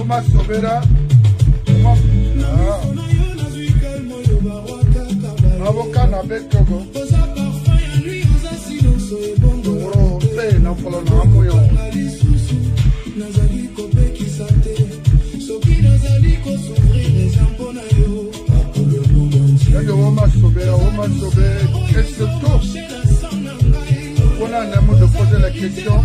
Oma Sobera. Avocat n'a pas de Togo. Oro, c'est n'a pas le nom. Oma Sobera, et surtout, on a un amour de poser la question.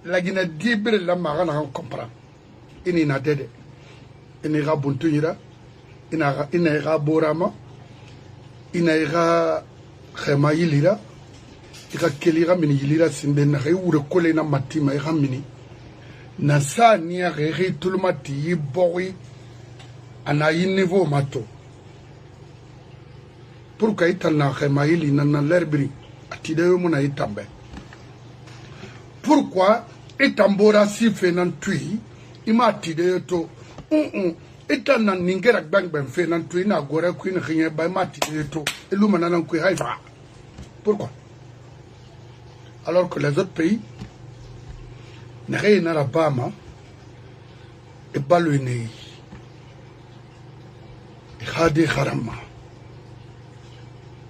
La Guinée dibre la marana comprend. Ini na dede. Ini ga buntuira. Ina ga borama. Ina ga khema yilira. Ika kelira mini yilira simbe na ga wure kole na matima ga mini. Na sa ni ga ga tulmati yibori ana yi niveau mato. Pour ka itana khema yili na lerbri atide yo mona itambe. Pourquoi Etambora si fenan tui ima tide to etana ningera bang ben fenan tui na gore queen rien ba ma tide to elumana nan kui haifa. Pourquoi? Alors que les autres pays n'aient n'a la bama et baluné et khadi kharama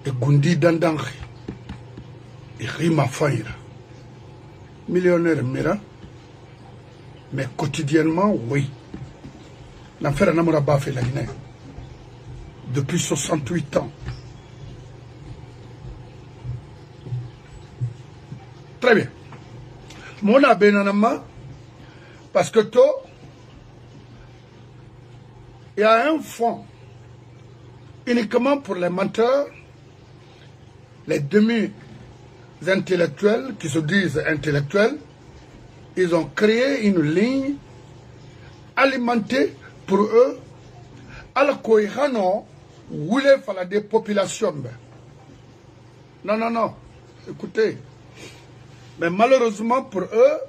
et gundi dandangi et rima faira. Millionnaire Mira, mais quotidiennement, oui. L'affaire n'a pas fait la Guinée. Depuis 68 ans. Très bien. Mon abenanama, Parce que il y a un fonds uniquement pour les menteurs, les demi-intellectuels qui se disent intellectuels. Ils ont créé une ligne alimentée pour eux. Alors qu'ils voulaient faire des populations. Non, non, non. Écoutez. Mais malheureusement pour eux,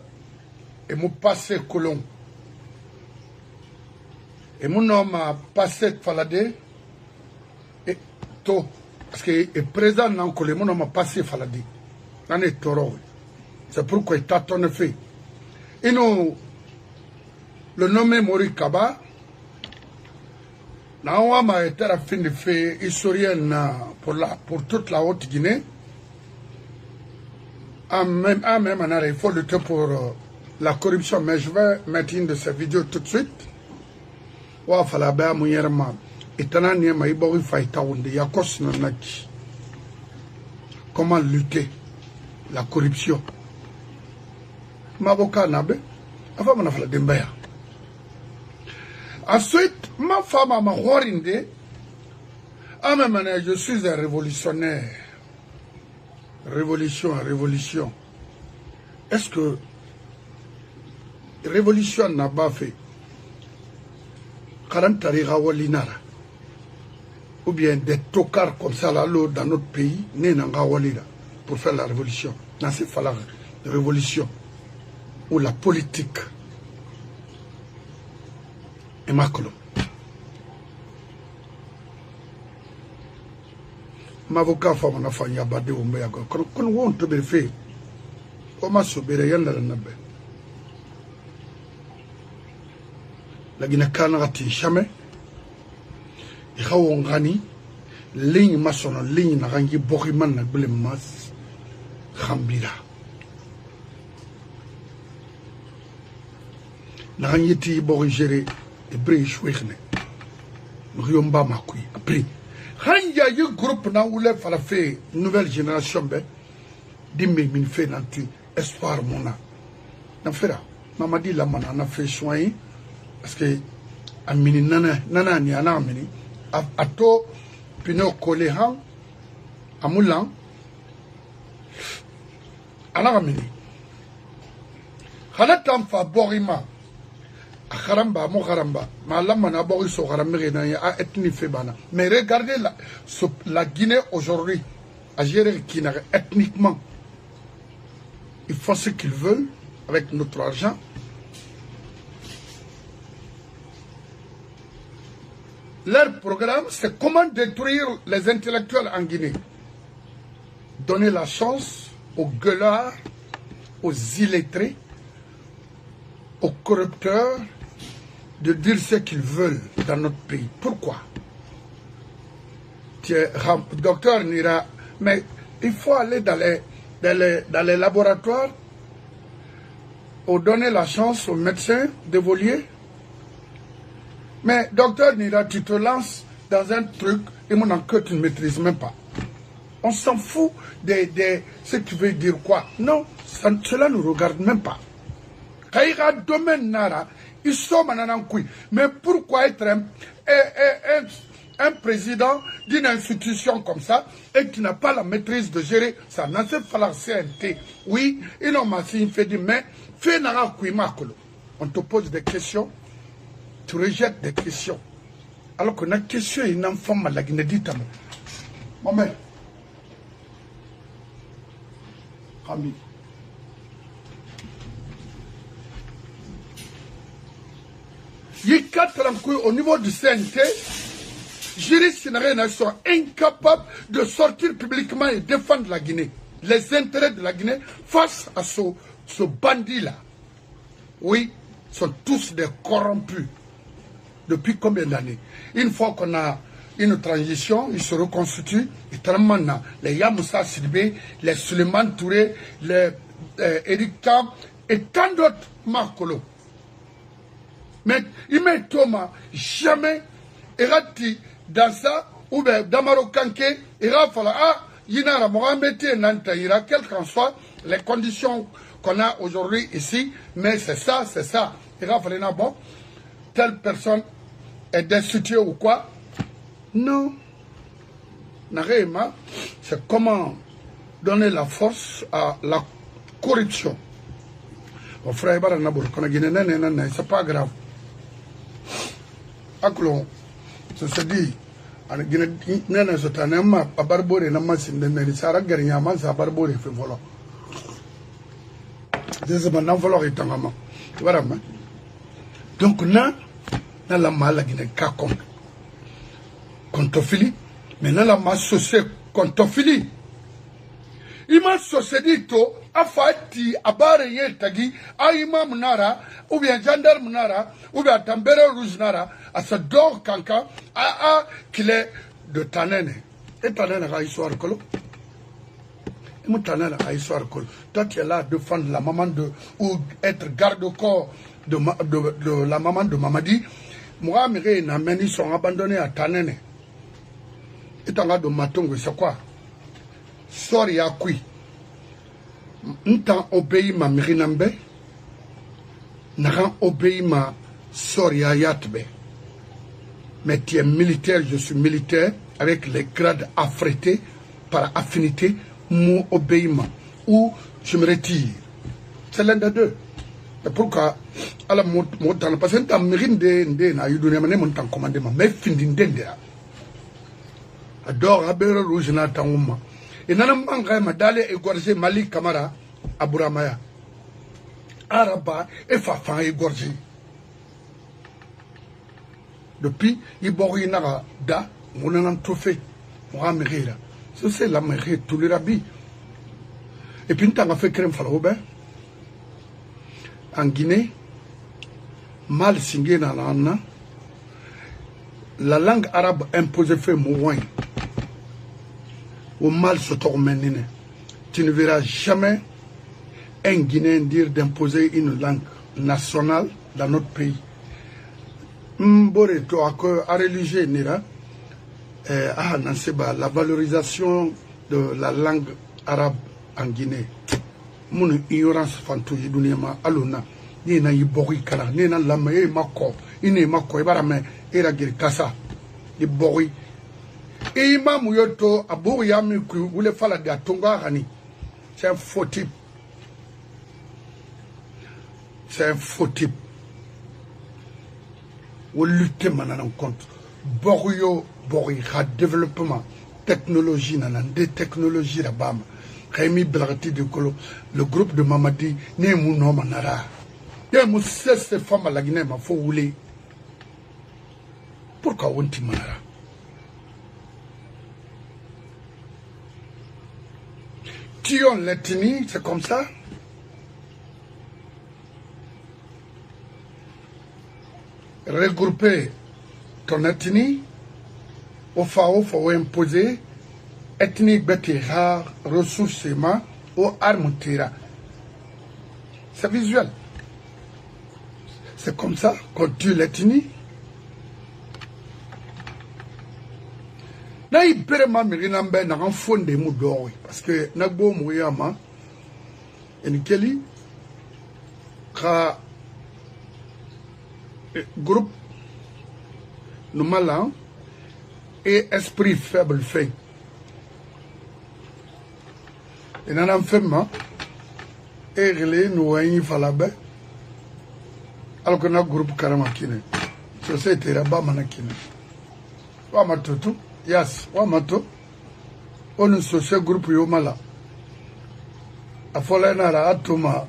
ils m'ont passé colon. Et mon homme a passé Falade. Et tout. Parce que le président n'a pas mon homme a passé Falade. C'est pourquoi il tâtonne fait. Et nous, le nommé Mori Kaba, n'a été la fin de fait historienne pour toute la Haute-Guinée. Même il faut lutter pour la corruption, mais je vais mettre une de ces vidéos tout de suite. Comment lutter la corruption? Ensuite, ma femme m'a horrindé. Je suis un révolutionnaire. Révolution. Est-ce que révolution n'a pas fait ou bien des tocards comme ça là dans notre pays pour faire la révolution? C'est pas la révolution ou la politique. Et Macron. M'avocat femme na fanya bade wo mbeya kon won to be fe o ma so bere yanda na be la gina kana gati jamais i khawo ngani ligne masono ligne na gangi bokhi man na bele mas khambira na gangi ti bokhi géré et bré chouikhne yomba makui après il y a un groupe qui a fait une nouvelle génération, qui a fait un espoir. Maman dit la maman a fait soin parce que a mini nana ni ana mini a to pino collé han a moulan ana mini khana tam fa borima Kharamba, mon Kharamba, mais regardez la Guinée aujourd'hui, à gérer ethniquement. Ils font ce qu'ils veulent avec notre argent. Leur programme, c'est comment détruire les intellectuels en Guinée. Donner la chance aux gueulards, aux illettrés, aux corrupteurs, de dire ce qu'ils veulent dans notre pays. Pourquoi? Docteur Nira, mais il faut aller dans les laboratoires pour donner la chance aux médecins d'évoluer. Mais docteur Nira, tu te lances dans un truc et mon enquête tu ne maîtrises même pas. On s'en fout de ce que tu veux dire quoi. Non, cela ne nous regarde même pas. Kaïra domaine nara, ils sont maintenant. Mais pourquoi être un président d'une institution comme ça et qui n'a pas la maîtrise de gérer ça? N'a pas fallu la CNT. Oui, ils ont massé fait du mais fait nara makolo. On te pose des questions, tu rejettes des questions. Alors que notre question est une enfant malade. Maman, Ami. Au niveau du CNT, juristes sont incapables de sortir publiquement et défendre la Guinée, les intérêts de la Guinée face à ce bandit-là. Oui, sont tous des corrompus. Depuis combien d'années? Une fois qu'on a une transition, ils se reconstituent, les Yamoussa Sidibé, les Suleiman Touré, les Eric Tam et tant d'autres Marcolo. Mais il met Thomas, jamais, il dans ça, ou bien dans Marocanké, il va falloir, Yinara Mohamed Nantaïra, quelles qu'en soient les conditions qu'on a aujourd'hui ici, mais c'est ça, Il va falloir, bon, telle personne est destituée ou quoi. Non. C'est comment donner la force à la corruption. Mon frère, c'est pas grave. Aklon, se dit, nena sotanema, a barbore, nama sindene, sara gariama, sa barbore, fait volant. C'est un enveloppe et un amant. Voilà. Donc, na la mala qui n'est qu'à compte. Contofili, mais na la ma société contofili. Il m'a société to, a fati, a barre tagi, a imam nara, ou bien gendarme nara, ou bien tambere rouge nara, à ce dor kanka, a qu'il est de Tanene. Et Tanene a histoire colo. Toi, tu es là de défendre la maman ou être garde-corps de la maman de Mamadi. Moi, mes ils sont abandonnés à Tanene. Et t'en as de Matongo, c'est quoi? Sori à qui? N't'en obéi ma mirinambe, n'en obéi ma sori à yatbe. Mais tu es militaire, je suis militaire, avec les grades affrétés par affinité. Mon obéissement ou je me retire. C'est l'un des deux. C'est pourquoi à la montagne, parce que tu as mérité na yudune mané montagne commandement mais findi ndende adore abere rouge na tanguma et nana manga madale égorgé Mali Camara Abouramaya Araba et Fafan égorgé depuis Ibori Nara da mon an trophée moi mérira. C'est la mairie, tout le rabbi. Et puis, tu as fait crème Robert. En Guinée, mal singé dans la langue arabe imposée fait moins. Au mal se tourmène. Tu ne verras jamais un Guinéen dire d'imposer une langue nationale dans notre pays. Mbore to à religieux nira. La valorisation de la langue arabe en Guinée. Mon ignorance fantouille d'uniama aluna. Ni na yibori kala, ni na lamaye mako, ine mako, ibarame, era girkasa, yibori. Et imam yoto, abou yami ku, voulait faire la gatonga rani. C'est un faux type. C'est un faux type. Ou lutter maintenant contre. Borio. Bori, développement, technologie, des technologies là-bas. Rémi Blagati de Kolo, le groupe de Mamadi, né mon nom manara. Il y a ces femmes à la Guinée, ma faut rouler. Pourquoi on t'y manara? Tion l'ethnie, c'est comme ça. Regrouper ton ethnie. Au faut imposer ethnique bêtise rare, ressources aux armes tira. C'est visuel. C'est comme ça qu'on tue l'ethnie. N'a y vraiment mirinambe n'a en fond des mots d'or parce que n'a beau mouyama et Nikeli groupe nous malins et esprit faible fait. Et dans l'enfermement, et relais nous a falabe, alors que notre groupe Karamakine, société Rabba Manakine. Wamatoto, yes, Wamato, on est social groupe Yomala. A Folanara Atoma,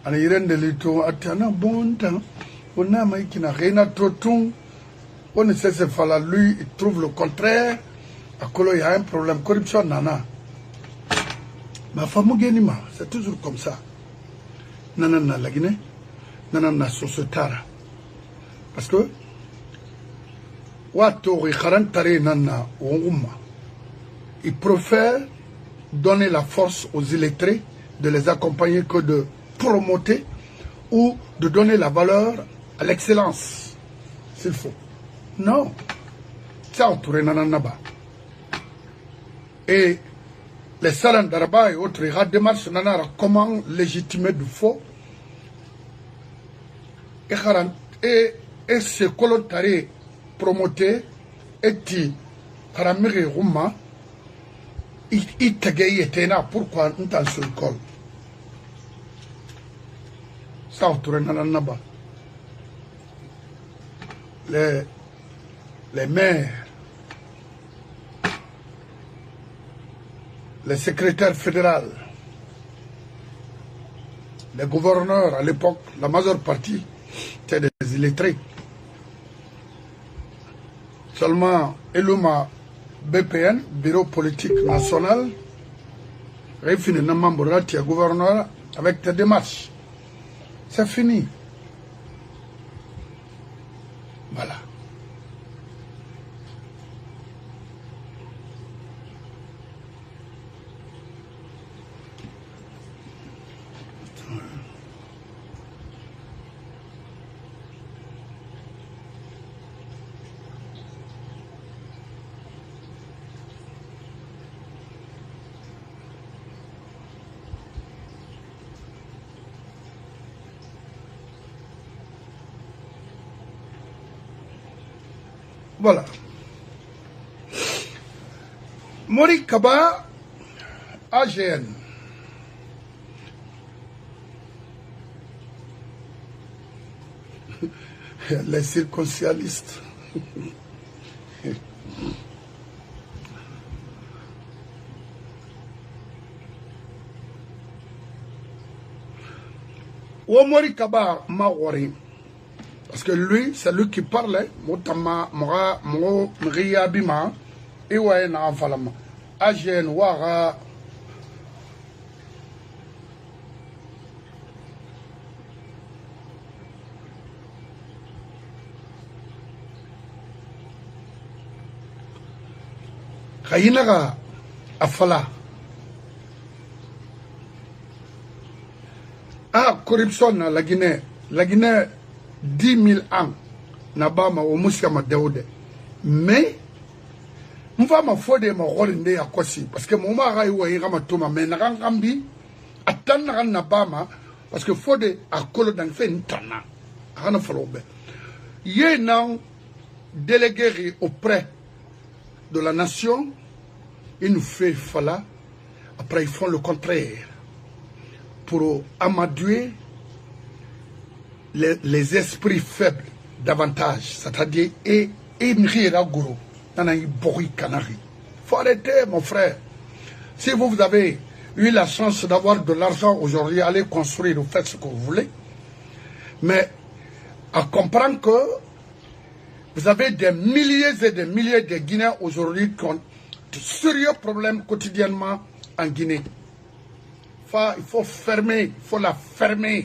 and Iren de Lito, Atana bon temps, on a maïkina, Reina Totum. On ne sait pas, lui, il trouve le contraire. À Kolo, il y a un problème. Corruption, nana. Ma femme, c'est toujours comme ça. Nana, la Guinée, nana, sociétara. Parce que, il préfère donner la force aux illettrés, de les accompagner que de promoter ou de donner la valeur à l'excellence, s'il faut. Non. Ça entouré nananaba. Et les salons d'Araba et autres, ils démarchent nanara comment légitimer du faux et ce colotare promoté et ti karamiri ruma il tagaye tena pourquoi on t'en sur école ça autour naba les maires, les secrétaires fédéraux, les gouverneurs à l'époque, la majeure partie étaient des illettrés. Seulement Eluma BPN, Bureau politique national, réfini un membre de gouverneur avec tes démarches. C'est fini. Voilà. Voilà. Mori Kaba, AGN. Les circonstancialistes. Mori Kaba Mawari. Parce que lui, c'est lui qui parlait. Motama, Mria Bima, et ouais, n'a falama. Agen, Wara. Kayinaga, Afala. Ah, corruption, la Guinée. La Guinée. 10 000 ans nabama o musiama deude mais mva ma fode ma rolinde ya kosi parce que moma ga iwa yira matoma mais na ngambi atan na nabama parce que fode akolo dan fe ntana ana folobe ye nan délégué auprès de la nation il nous fait fala après ils font le contraire pour amadouer les esprits faibles davantage, c'est-à-dire et Mrira Gourou, Nanaï Bori Kanari. Faut arrêter, mon frère. Si vous avez eu la chance d'avoir de l'argent aujourd'hui, allez construire ou faites ce que vous voulez. Mais à comprendre que vous avez des milliers et des milliers de Guinéens aujourd'hui qui ont de sérieux problèmes quotidiennement en Guinée. Il faut fermer, il faut la fermer.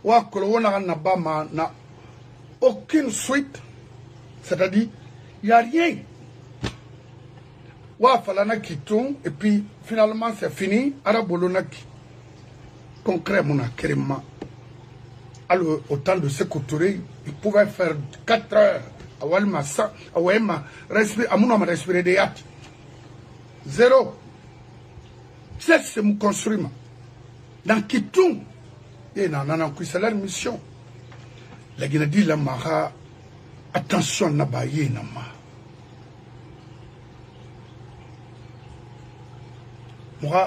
N'a aucune suite, c'est-à-dire il n'y a rien. Et puis finalement c'est fini. Concrètement, alors au temps de Sékou Touré, il pouvait faire 4 heures à Walma, à Wema, respirer des yachts. Zéro. C'est mon construit. Dans Kitoum, c'est leur mission. La Guinée dit la Mara, attention, Nabaye Nama.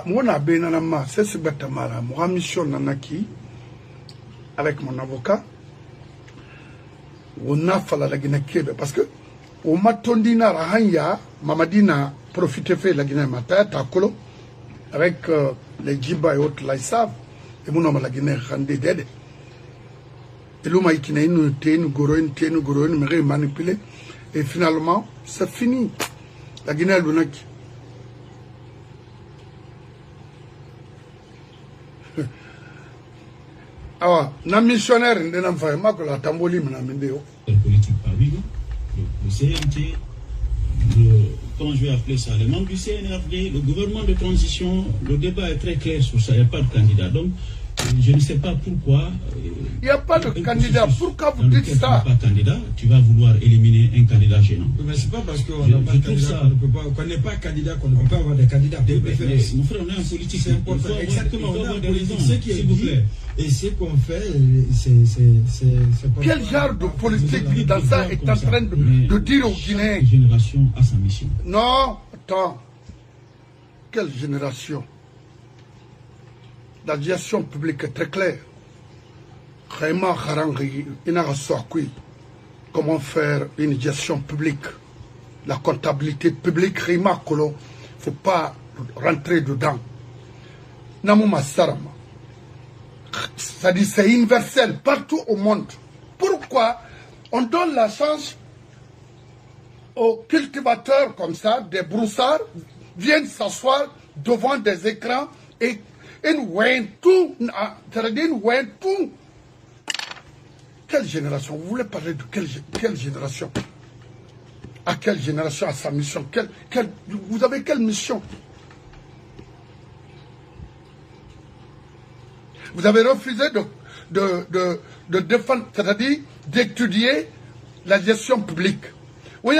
Moi, c'est ce bâtiment-là. Moi, mission Nanaki, avec mon avocat, on a fait la Guinée Kébé. Parce que, au Matondina Rahanya, Mamadina profite fait la Guinée Mataya, Takolo, avec les Djiba et autres, là, ils savent. Et mon homme la Guinée rendait d'aide. Et l'homme a été manipulé. Et finalement, c'est fini. La Guinée, elle venait. Ah, na missionnaire, il n'a pas fait la tamboli, mais politique parmi nous, le CNT, comment je vais appeler ça, les membres du CNRD, le gouvernement de transition, le débat est très clair sur ça, il n'y a pas de candidat. Donc, je ne sais pas pourquoi. Il n'y a pas de candidat. Pourquoi vous dites ça? Tu n'es pas candidat, tu vas vouloir éliminer un candidat gênant. Mais c'est pas parce qu'on n'a pas de candidat qu'on ne peut pas, qu'on n'est pas candidat qu'on peut avoir des candidats. Mon frère, on est en politique. C'est important. Exactement, on est en politique. Ce qui est vous plaît. Et ce qu'on fait, c'est pas. Quel genre de politique dans ça est en train de dire aux Guinéens? Chaque génération a sa mission. Non, attends. Quelle génération? La gestion publique est très claire. Comment faire une gestion publique? La comptabilité publique, il ne faut pas rentrer dedans. C'est-à-dire c'est universel partout au monde. Pourquoi on donne la chance aux cultivateurs comme ça, des broussards, viennent s'asseoir devant des écrans et ils voient tout, c'est-à-dire ils voient tout. Quelle génération? Vous voulez parler de quelle génération? À quelle génération a sa mission? Vous avez quelle mission? Vous avez refusé de défendre, c'est-à-dire d'étudier la gestion publique. On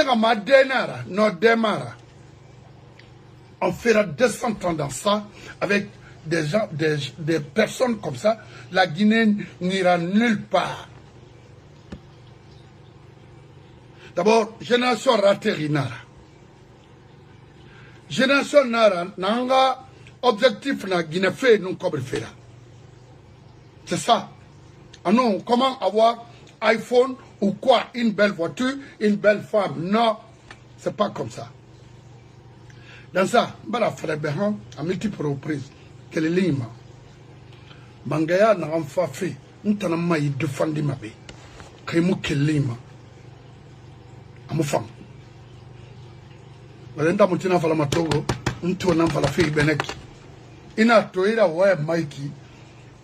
fera descendre dans ça avec des gens, des personnes comme ça. La Guinée n'ira nulle part. D'abord, génération ratée Nara. Génération Nara, nanga objectif na Guinée fait nous comme fera. C'est ça. Ah non, comment avoir iPhone ou quoi, une belle voiture, une belle femme? Non, c'est pas comme ça. Dans ça, Bala Frébehan, à multiples reprises, quelle est l'ima? Mangaya n'a pas fait, nous t'en avons défendu ma vie. Kémou quelle l'ima? Amu femme. Valenda Moutina Falamatogo, nous tournons par la fille Beneki. Ina Toira ouais Mikey.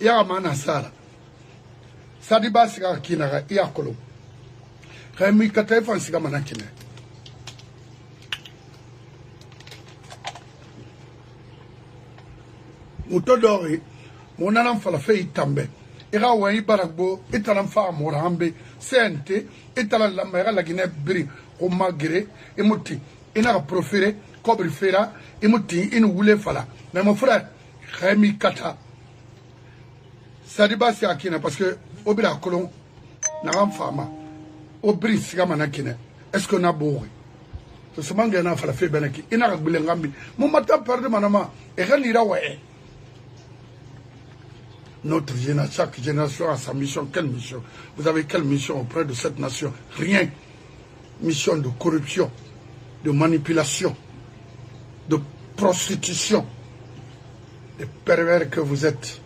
Ya mana sara sadi basiga kinaga ya kolo kami kata fansiga manakine mutodori monana fala fe itambe ira wa ibaragbo italam fa morambe sente itala lamera la Guinée bri ko magre emuti ina proféré kobri fera emuti inu wule fala mais mon frère kami kata Sadiba c'est akina parce que au bira kolon na fama au bri sigamana kine est-ce qu'on a beau to semanga na fala fe benaki ina gbile ngambi mon matin perdre manama et renira ouais notre génération, chaque génération a sa mission. Quelle mission? Vous avez quelle mission auprès de cette nation? Rien. Mission de corruption, de manipulation, de prostitution, des pervers que vous êtes.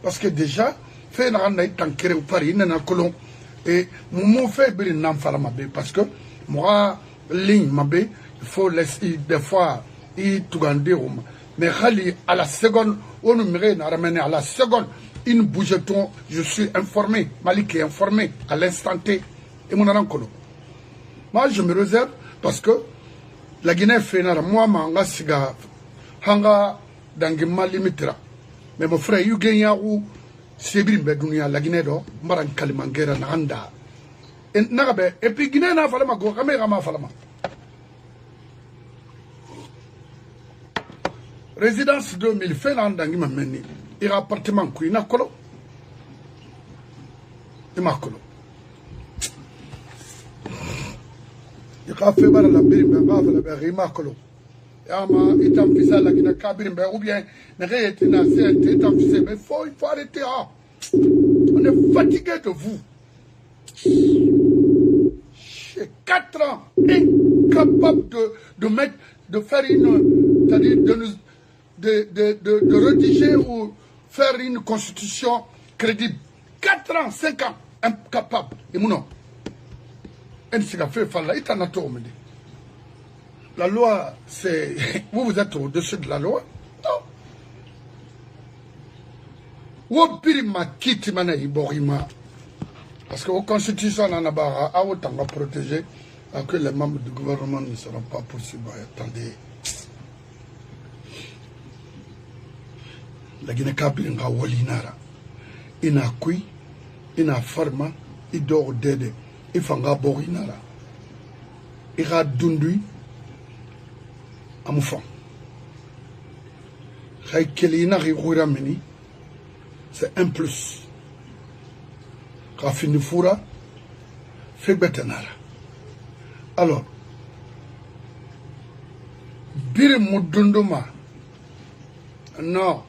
Parce que déjà, fait et mon fait parce que moi, ligne il faut laisser des fois mais à la seconde, on nous ramener à la seconde, une bougeton, je suis informé, Malik est informé à l'instant T. Et mon ankolo. Moi, je me réserve parce que la Guinée fait moi, manga siga. Hanga dangima limitra mais mon frère yu genya ou sebrim be dunia la Guinée do maran kalimangera na anda en nagabe et puis Guinée na falama go kamera ma falama résidence 2000 fait là dangima menni ira appartement ku ina kolo imakolo ika fait bara la birimbe ngafala be imakolo ama itam fisa la Guinée Kabirimbe ou bien Nérétina CNT itam fisa mais il faut arrêter ah. On est fatigué de vous. J'ai 4 ans incapable de faire une, c'est-à-dire de rédiger ou faire une constitution crédible. 4 ans, 5 ans incapable. Et mon la loi, c'est... Vous êtes au-dessus de la loi? Non. Parce que la Constitution, on a autant protégé que les membres du gouvernement ne seront pas poursuivis. Attendez. la Guinée Kabiringa Walinara. Ina kui, ina farma, idor dede, ifanga borinara. Ira dundui, amoufant. Kelina Rigura Meni, c'est un plus. Rafini Foura, fait betenara. Alors, Bire Mudunduma, non,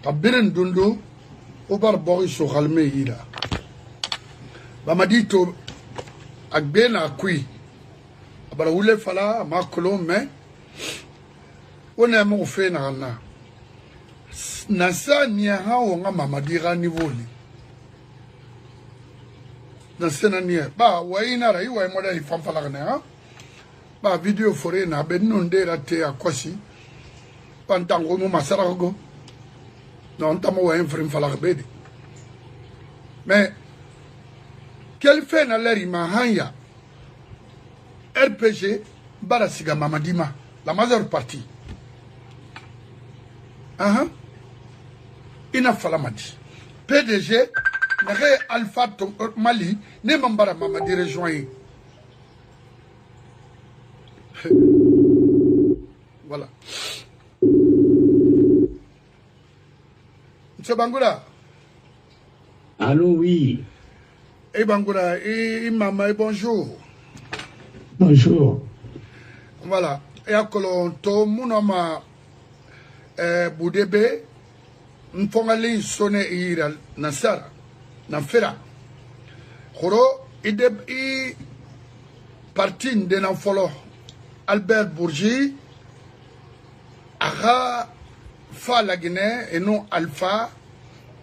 à Biren Dundu, au bar Boris au Ralme Ira. Bamadito, Agbena Kui, Abaraoule Fala, Marcolon, mais. On a mon fait na nasa nia ha wonga mamadira niveau li na sena nia ba waina rai wa moda ifamfala ne ha ba video fore na be nonde rate akosi pantango mo masarago non tamo wa enfrim fala bedi mais quel fait na leri ma hanya RPG barasiga mamadima la majeure partie. Ina Falamadi. PDG, Nere Alpha Mali, ne Mambara Mamadi rejoint. Voilà. M. Bangoura. Allô, oui. Eh Bangoura, et maman, bonjour. Bonjour. Voilà. Et à Colonto, mon nom Boudebe, Mfongali sonne ira Nasara, Nafera. Horo, i parti de l'enfolo Albert Bourgi, Ara, Fa la Guinée et non Alpha,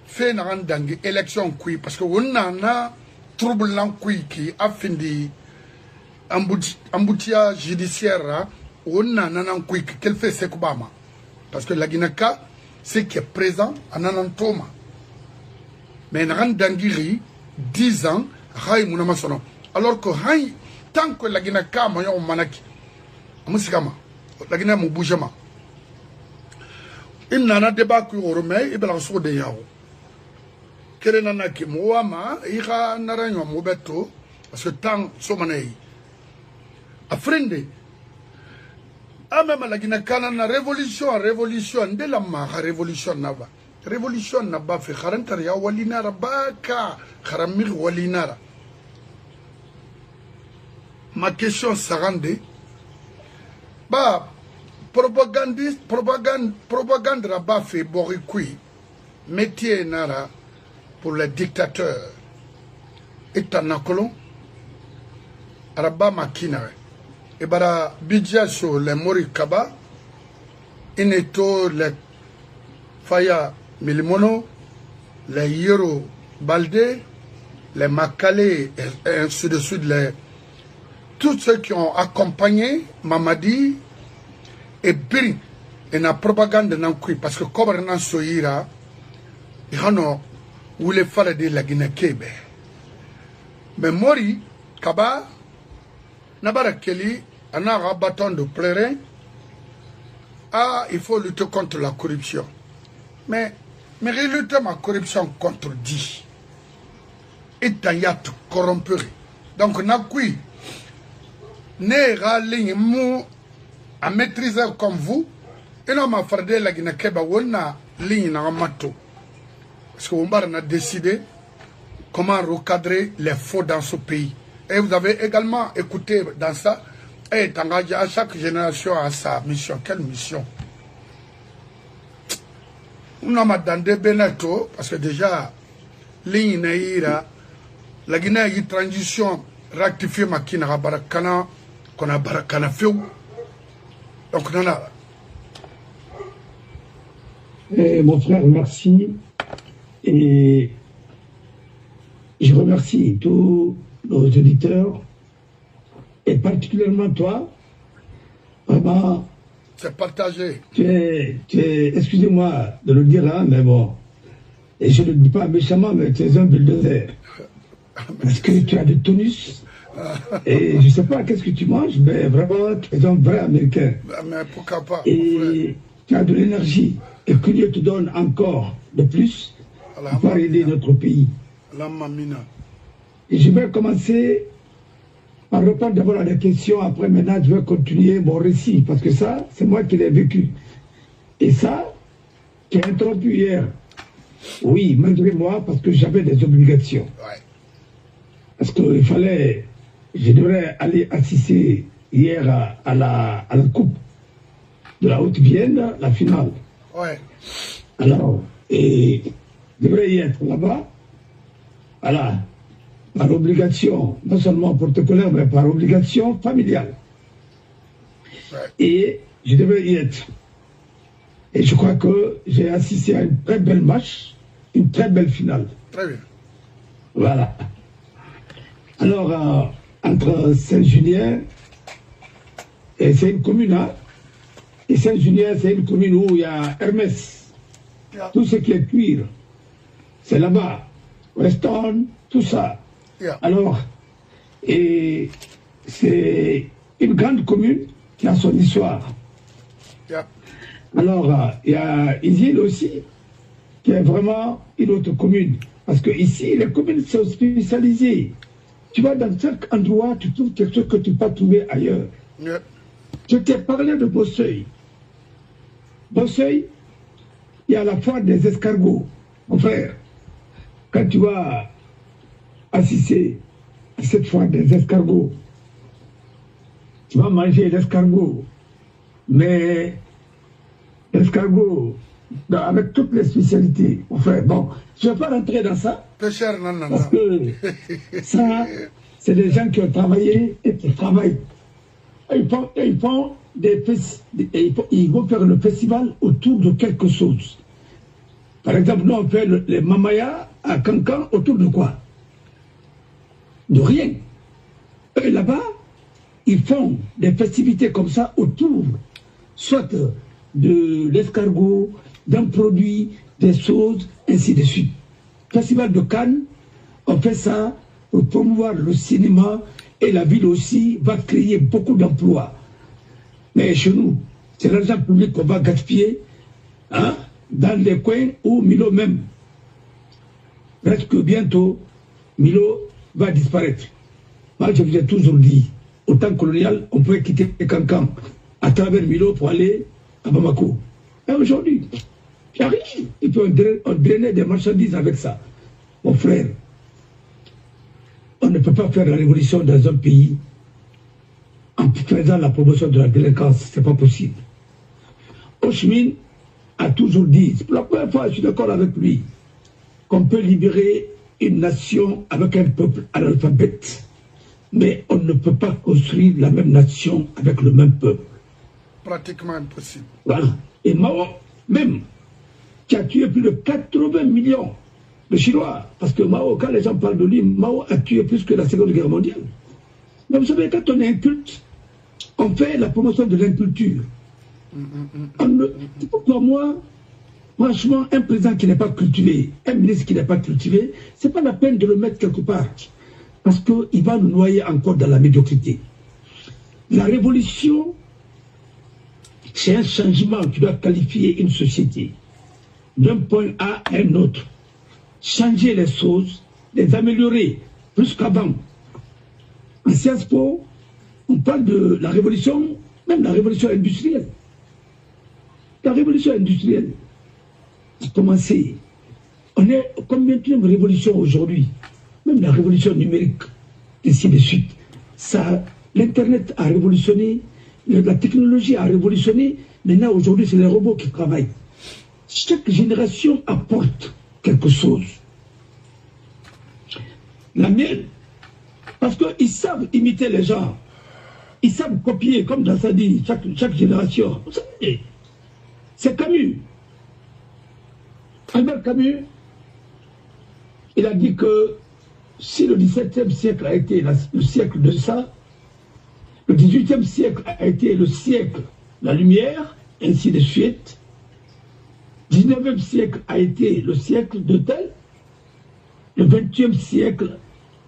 fait Narandangi, élection qui, parce que on a troublant qui a fini emboutia judiciaire, on a un qui qu'elle fait Sekubama. Parce que la Guinée-Ka, c'est qui est présent en Anantoma. Mais Narandangiri, 10 ans, Rai Mounamasono. Alors que Rai, tant que la Guinée-Ka, Mayon Manaki, Moussikama, la Guinée Mouboujama. Il n'a pas de débat qui est remis, il va en de Yao. Kerenanaki, Mouama, Ira Naranyo Moubeto, parce que tant Somanei. Afrindi. Ah, même la Guinée-Kana, révolution, de la maha, révolution naba. Révolution naba, fait Harantaria, Walinara, Baka, Haramir, Walinara. Ma question s'arrende. Bah, propagande rabat fait Borikui, métier nara pour les dictateurs. Et Tanakolon, Araba Makinare. Et bara budget sur les Mori Kaba, Ineto, les Faya Milimono, les Yero Balde, les Makale, et ainsi de suite, tous ceux qui ont accompagné Mamadi et Biri, et la propagande Nankui, parce que comme Renan Sohira, il y a voulu faire de la Guinée-Kébé. Mais Mori Kaba, Nabara Kelly, on a un bâton de pleurer. Ah, il faut lutter contre la corruption. Mais lutter ma corruption contre dit. Et t'ayat corrompu. Donc, Nakui, n'est ligne mou à maîtriser comme vous. Et non, ma frère de la Guinée-Keba, on a ligne dans un matou. Parce qu'on a décidé comment recadrer les faux dans ce pays. Et vous avez également écouté dans ça, et à chaque génération a sa mission. Quelle mission? On a dans des Beneto, parce que déjà, la Guinée a eu transition rectifiée, mais qui n'a pas qu'on a barakana fait. Donc, on a. Mon frère, merci. Et je remercie tous nos auditeurs, et particulièrement toi, vraiment. C'est partagé. Tu es excusez-moi de le dire, hein, mais bon, et je ne le dis pas méchamment, mais tu es un bulldozer. Parce que tu as du tonus, et je ne sais pas qu'est-ce que tu manges, mais vraiment, tu es un vrai Américain. Mais pourquoi pas? Et tu as de l'énergie. et que Dieu te donne encore de plus pour aider notre pays. Et je vais commencer par répondre d'abord à des questions. Après, maintenant, je vais continuer mon récit. Parce que ça, c'est moi qui l'ai vécu. Et ça, qui a interrompu hier. Oui, malgré moi, parce que j'avais des obligations. Ouais. Parce qu'il fallait... Je devrais aller assister hier à la Coupe de la Haute-Vienne, la finale. Ouais. Alors, et je devrais y être là-bas. Voilà. Par obligation, non seulement protocolaire, mais par obligation familiale. Ouais. Et je devais y être. Et je crois que j'ai assisté à une très belle match, une très belle finale. Très bien. Voilà. Alors, entre Saint-Julien, et c'est une commune, hein, et Saint-Julien, c'est une commune où il y a Hermès. Yeah. Tout ce qui est cuir, c'est là-bas. Weston, tout ça. Yeah. Alors, et c'est une grande commune qui a son histoire. Yeah. Alors, il y a Isil aussi, qui est vraiment une autre commune. Parce que ici, les communes sont spécialisées. Tu vois, dans chaque endroit, tu trouves quelque chose que tu ne peux pas trouver ailleurs. Yeah. Je t'ai parlé de Bosseuil. Bosseuil, il y a la foire des escargots. Mon frère, quand tu vas assister à cette foire des escargots, tu vas manger l'escargot. Mais l'escargot, avec toutes les spécialités, mon frère, bon, je ne vais pas rentrer dans ça. Cher, non, non, parce que ça, c'est des gens qui ont travaillé et qui travaillent. Ils vont faire le festival autour de quelque chose. Par exemple, nous on fait les Mamaya à Cancan autour de quoi? De rien. Et là-bas, ils font des festivités comme ça autour, soit de l'escargot, d'un produit, des choses, ainsi de suite. Festival de Cannes, on fait ça pour promouvoir le cinéma et la ville aussi va créer beaucoup d'emplois. Mais chez nous, c'est l'argent public qu'on va gaspiller, hein, dans les coins où Milo même. Presque bientôt, Milo va disparaître. Moi, je vous ai toujours dit, au temps colonial, on pouvait quitter Cancan à travers Milo pour aller à Bamako. Et aujourd'hui, j'arrive, et puis on drainait des marchandises avec ça. Mon frère, on ne peut pas faire la révolution dans un pays en faisant la promotion de la délinquance, c'est pas possible. Ho Chi Minh a toujours dit, c'est pour la première fois, je suis d'accord avec lui, qu'on peut libérer une nation avec un peuple analphabète, mais on ne peut pas construire la même nation avec le même peuple. Pratiquement impossible. Voilà. Et Mao, même, qui a tué plus de 80 millions de Chinois, parce que Mao, quand les gens parlent de lui, Mao a tué plus que la Seconde Guerre mondiale. Mais vous savez, quand on est inculte, on fait la promotion de l'inculture. Pourquoi moi, franchement, un président qui n'est pas cultivé, un ministre qui n'est pas cultivé, c'est pas la peine de le mettre quelque part, parce qu'il va nous noyer encore dans la médiocrité. La révolution, c'est un changement qui doit qualifier une société d'un point A à un autre. Changer les choses, les améliorer plus qu'avant. En Sciences Po, on parle de la révolution, même la révolution industrielle. La révolution industrielle a commencé. On est combien de révolution aujourd'hui? Même la révolution numérique, ainsi de suite. L'Internet a révolutionné, la technologie a révolutionné. Maintenant, aujourd'hui, c'est les robots qui travaillent. Chaque génération apporte quelque chose. La mienne, parce qu'ils savent imiter les gens. Ils savent copier, comme dans sa dit, chaque génération. Vous savez, c'est Camus. Albert Camus, il a dit que si le XVIIe siècle a été le siècle de ça, le XVIIIe siècle a été le siècle de la lumière, ainsi de suite. Le XIXe siècle a été le siècle de tel. Le XXe siècle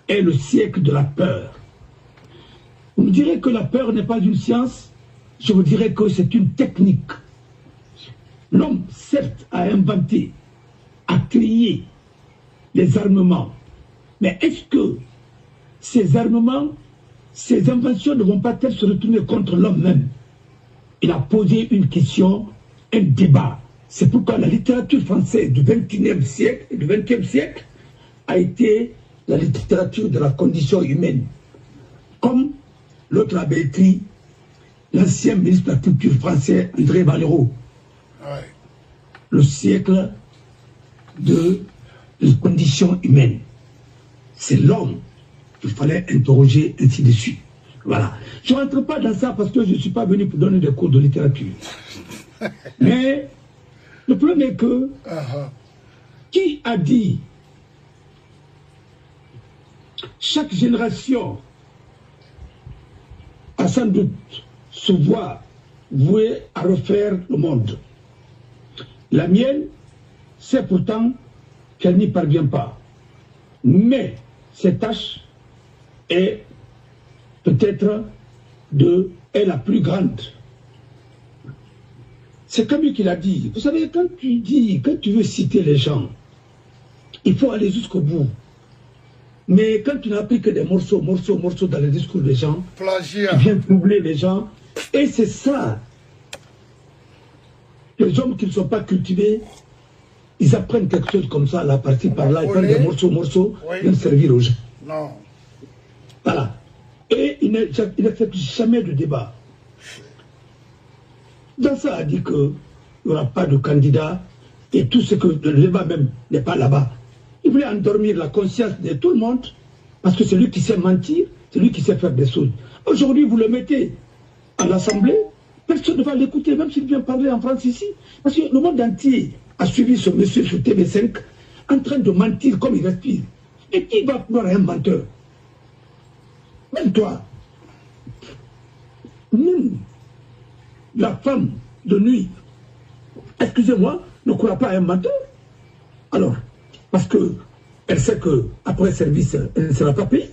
est le siècle de la peur. Vous me direz que la peur n'est pas une science, je vous dirais que c'est une technique. L'homme, certes, a inventé, a créé les armements. Mais est-ce que ces armements, ces inventions ne vont pas elles se retourner contre l'homme même? Il a posé une question, un débat. C'est pourquoi la littérature française du XXIe siècle et du XXe siècle a été la littérature de la condition humaine. Comme l'autre avait écrit, l'ancien ministre de la Culture français, André Malraux. Ouais. Le siècle de la condition humaine. C'est l'homme qu'il fallait interroger, ainsi de suite. Voilà. Je ne rentre pas dans ça parce que je ne suis pas venu pour donner des cours de littérature. Mais le problème est que qui a dit chaque génération a sans doute se voit vouée à refaire le monde. La mienne, c'est pourtant qu'elle n'y parvient pas. Mais cette tâche est peut-être est la plus grande. C'est Camus qui l'a dit. Vous savez, quand tu veux citer les gens, il faut aller jusqu'au bout. Mais quand tu n'as pris que des morceaux dans les discours des gens, tu viens troubler les gens. Et c'est ça. Les hommes qui ne sont pas cultivés, ils apprennent quelque chose comme ça, là, par-ci, par-là, ils prennent des morceaux, oui. Viennent servir aux gens. Non. Voilà. Et il n'accepte jamais de débat. Dans ça, a dit qu'il n'y aura pas de candidat et tout ce que le débat même n'est pas là-bas. Il voulait endormir la conscience de tout le monde parce que c'est lui qui sait mentir, c'est lui qui sait faire des choses. Aujourd'hui, vous le mettez à l'Assemblée, personne ne va l'écouter, même s'il vient parler en France ici. Parce que le monde entier a suivi ce monsieur sur TV5 en train de mentir comme il respire. Et qui va pouvoir un menteur? Même toi. Même la femme de nuit, excusez-moi, ne croit pas à un menteur. Alors, parce qu'elle sait qu'après service, elle ne sera pas payée.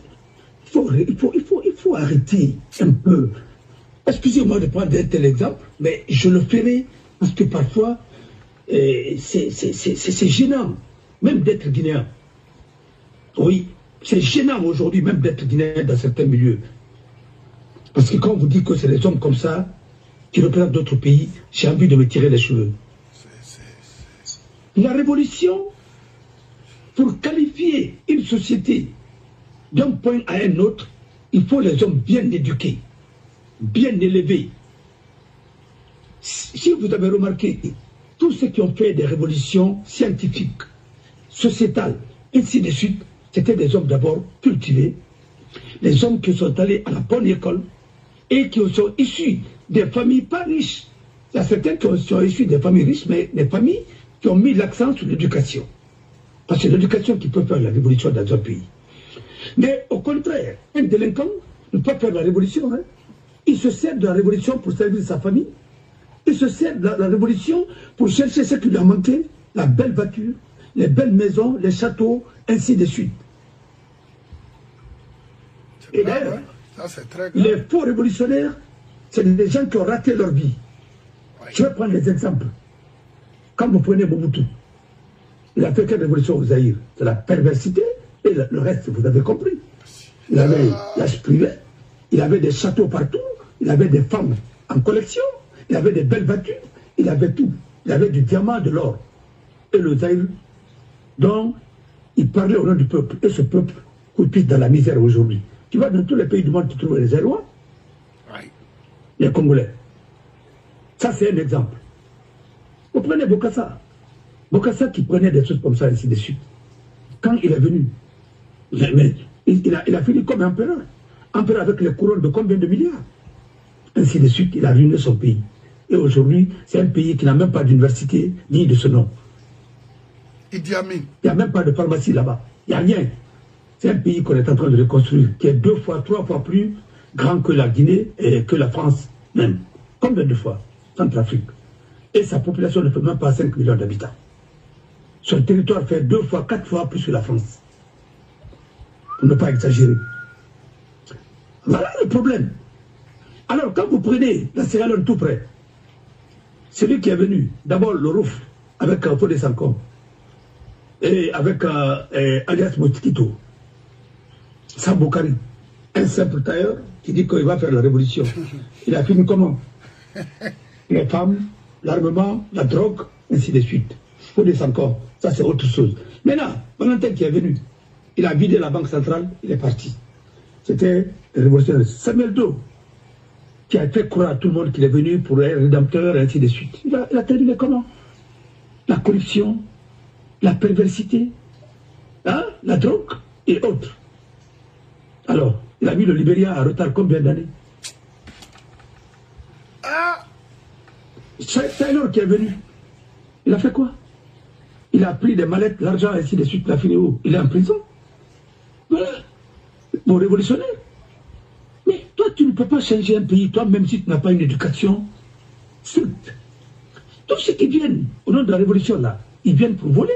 Il faut arrêter un peu. Excusez-moi de prendre un tel exemple, mais je le ferai parce que parfois, c'est gênant, même d'être guinéen. Oui, c'est gênant aujourd'hui même d'être guinéen dans certains milieux. Parce que quand on vous dit que c'est des hommes comme ça qui représentent d'autres pays, j'ai envie de me tirer les cheveux. La révolution, pour qualifier une société d'un point à un autre, il faut les hommes bien éduqués, bien élevés. Si vous avez remarqué, tous ceux qui ont fait des révolutions scientifiques, sociétales, ainsi de suite, c'était des hommes d'abord cultivés, les hommes qui sont allés à la bonne école et qui sont issus des familles pas riches. Il y a certains qui sont issus des familles riches, mais des familles qui ont mis l'accent sur l'éducation. Parce que c'est l'éducation qui peut faire la révolution dans un pays. Mais au contraire, un délinquant ne peut pas faire la révolution. Hein. Il se sert de la révolution pour servir sa famille. Il se sert de la révolution pour chercher ce qui lui a manqué, la belle voiture, les belles maisons, les châteaux, ainsi de suite. Et d'ailleurs, les faux révolutionnaires, c'est des gens qui ont raté leur vie. Oui. Je vais prendre des exemples. Quand vous prenez Mobutu, il a fait quelle révolution au Zaïre? C'est la perversité et le reste, vous avez compris. Il avait l'âge privé, il avait des châteaux partout, il avait des femmes en collection, il avait des belles voitures, il avait tout. Il avait du diamant, de l'or. Et le Zaïre, dont il parlait au nom du peuple. Et ce peuple coupit dans la misère aujourd'hui. Tu vois, dans tous les pays du monde, tu trouves les Zaïrois, les Congolais. Ça, c'est un exemple. Vous prenez Bokassa. Bokassa qui prenait des choses comme ça, ainsi de suite. Quand il est venu, il a fini comme empereur. Empereur avec les couronnes de combien de milliards? Ainsi de suite, il a ruiné son pays. Et aujourd'hui, c'est un pays qui n'a même pas d'université, ni de ce nom. Il n'y a même pas de pharmacie là-bas. Il n'y a rien. C'est un pays qu'on est en train de reconstruire, qui est 2 fois, 3 fois plus grand que la Guinée et que la France même. Combien de fois? Centrafrique. Et sa population ne fait même pas 5 millions d'habitants. Son territoire fait 2 fois, 4 fois plus que la France. Pour ne pas exagérer. Voilà le problème. Alors, quand vous prenez la Sierra Leone tout près, Celui qui est venu, d'abord le Rouf, avec Fodé Sanko, et avec alias Motikito, Samboukari, un simple tailleur qui dit qu'il va faire la révolution. Il a fini comment? Les femmes, l'armement, la drogue, ainsi de suite. Fodé Sanko, ça c'est autre chose. Maintenant, Valentin qui est venu, il a vidé la banque centrale, il est parti. C'était le révolutionnaire. Samuel Doe, qui a fait croire à tout le monde qu'il est venu pour être rédempteur, ainsi de suite. Il a terminé comment? La corruption, la perversité, hein, la drogue et autres. Alors, il a mis le Libéria à retard combien d'années? C'est Taylor qui est venu. Il a fait quoi? Il a pris des mallettes, l'argent, ainsi de suite. Il a fini où? Il est en prison. Voilà. Bon révolutionnaire. Mais toi, tu ne peux pas changer un pays, toi, même si tu n'as pas une éducation stricte. Tous ceux qui viennent au nom de la révolution, là, ils viennent pour voler.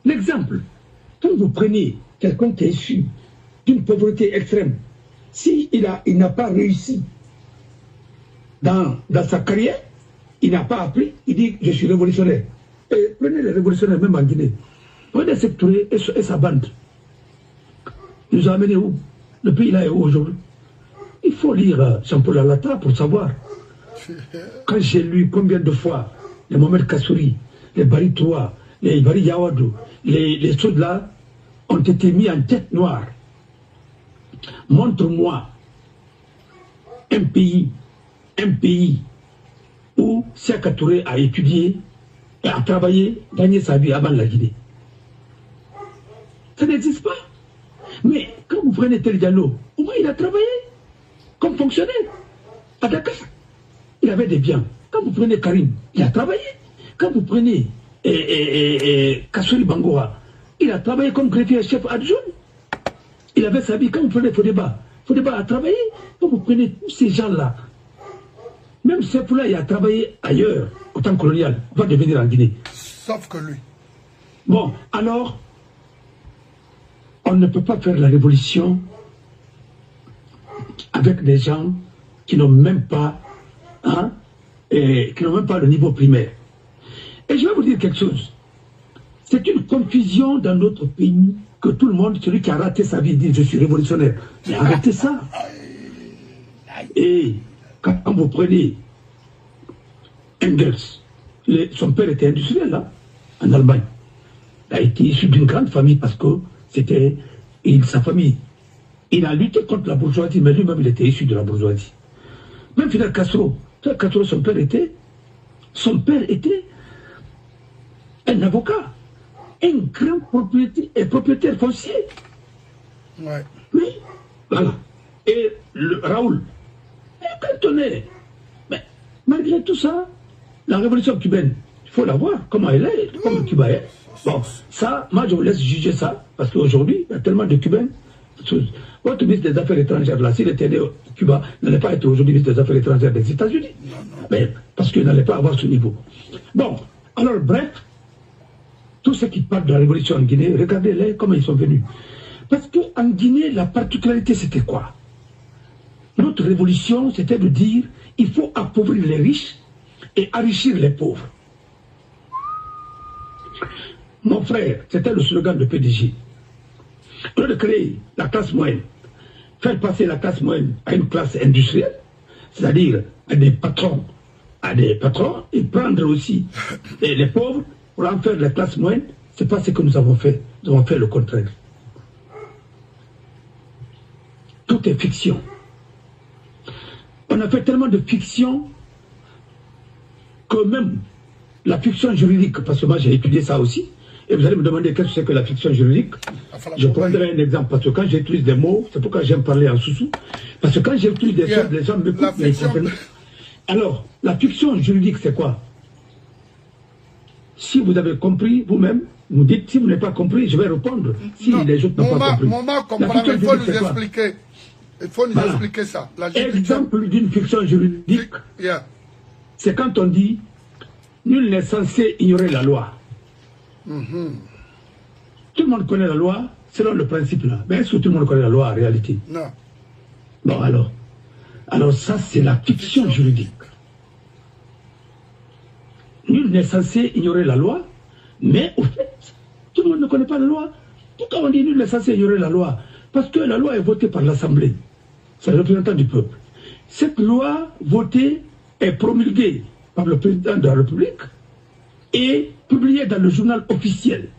L'exemple, quand vous prenez quelqu'un qui est issu d'une pauvreté extrême, s'il n'a pas réussi dans sa carrière, il n'a pas appris, il dit je suis révolutionnaire. Et prenez les révolutionnaires même en Guinée. Prenez Sékou Touré et sa bande. Il nous a amené où? Le pays là est où aujourd'hui? Il faut lire Jean-Paul Alata pour savoir. Quand j'ai lu combien de fois les Mohamed Kassouri, les Bari Toua, les Bari Yawadou, les choses là ont été mis en tête noire. Montre-moi un pays où Sékou Touré a étudié et a travaillé, gagné sa vie avant la Guinée. Ça n'existe pas. Mais quand vous prenez Tel Diallo, au moins il a travaillé comme fonctionnaire à Dakar. Il avait des biens. Quand vous prenez Karim, il a travaillé. Quand vous prenez Kassouri Bangoura, il a travaillé comme greffier chef adjoint. Il avait sa vie. Quand vous prenez Fodéba a travaillé. Quand vous prenez tous ces gens-là, même Sepoula, il a travaillé ailleurs, au temps colonial, va devenir en Guinée. Sauf que lui. Bon, alors, on ne peut pas faire la révolution avec des gens qui n'ont même pas, hein, qui n'ont même pas le niveau primaire. Et je vais vous dire quelque chose. C'est une confusion dans notre pays que tout le monde, celui qui a raté sa vie, dit je suis révolutionnaire. Mais arrêtez ça. Et quand vous prenez Engels, son père était industriel là, en Allemagne. Il a été issu d'une grande famille parce que c'était sa famille. Il a lutté contre la bourgeoisie, mais lui-même il était issu de la bourgeoisie. Même Fidel Castro, son père était un avocat, un grand propriétaire foncier. Ouais. Oui, voilà. Et Raoul, quand on est, mais malgré tout ça, la révolution cubaine, il faut la voir, comment elle est, comment Cuba est. Bon, ça, moi je vous laisse juger ça, parce qu'aujourd'hui, il y a tellement de Cubains. Votre ministre des Affaires étrangères, là, s'il était né au Cuba, n'allait pas être aujourd'hui ministre des Affaires étrangères des États-Unis. Mais parce qu'il n'allait pas avoir ce niveau. Bon, alors bref, tous ceux qui parlent de la révolution en Guinée, regardez-les comment ils sont venus. Parce qu'en Guinée, la particularité, c'était quoi? Notre révolution, c'était de dire il faut appauvrir les riches et enrichir les pauvres. Mon frère, c'était le slogan de PDG. Au lieu de créer la classe moyenne, faire passer la classe moyenne à une classe industrielle, c'est-à-dire à des patrons, et prendre aussi les pauvres pour en faire la classe moyenne, c'est pas ce que nous avons fait. Nous avons fait le contraire. Tout est fiction. On a fait tellement de fiction que même la fiction juridique, parce que moi j'ai étudié ça aussi, et vous allez me demander qu'est-ce que c'est que la fiction juridique. Je prendrai un exemple, parce que quand j'utilise des mots, c'est pourquoi j'aime parler en sous-sous, parce que quand j'utilise des choses, les gens m'écoutent, mais ils comprennent. Alors, la fiction juridique, c'est quoi? Si vous avez compris vous-même, vous dites, si vous n'avez pas compris, je vais répondre. Si non, les autres n'ont pas compris. Il faut nous expliquer. Il faut nous expliquer ça. Exemple d'une fiction juridique, c'est quand on dit, nul n'est censé ignorer la loi. Tout le monde connaît la loi, selon le principe là. Mais est-ce que tout le monde connaît la loi en réalité? Non. Bon alors ça c'est la fiction juridique. nul n'est censé ignorer la loi, mais au fait, tout le monde ne connaît pas la loi. Pourquoi on dit nul n'est censé ignorer la loi? Parce que la loi est votée par l'Assemblée. C'est le représentant du peuple. Cette loi votée est promulguée par le président de la République et publiée dans le journal officiel.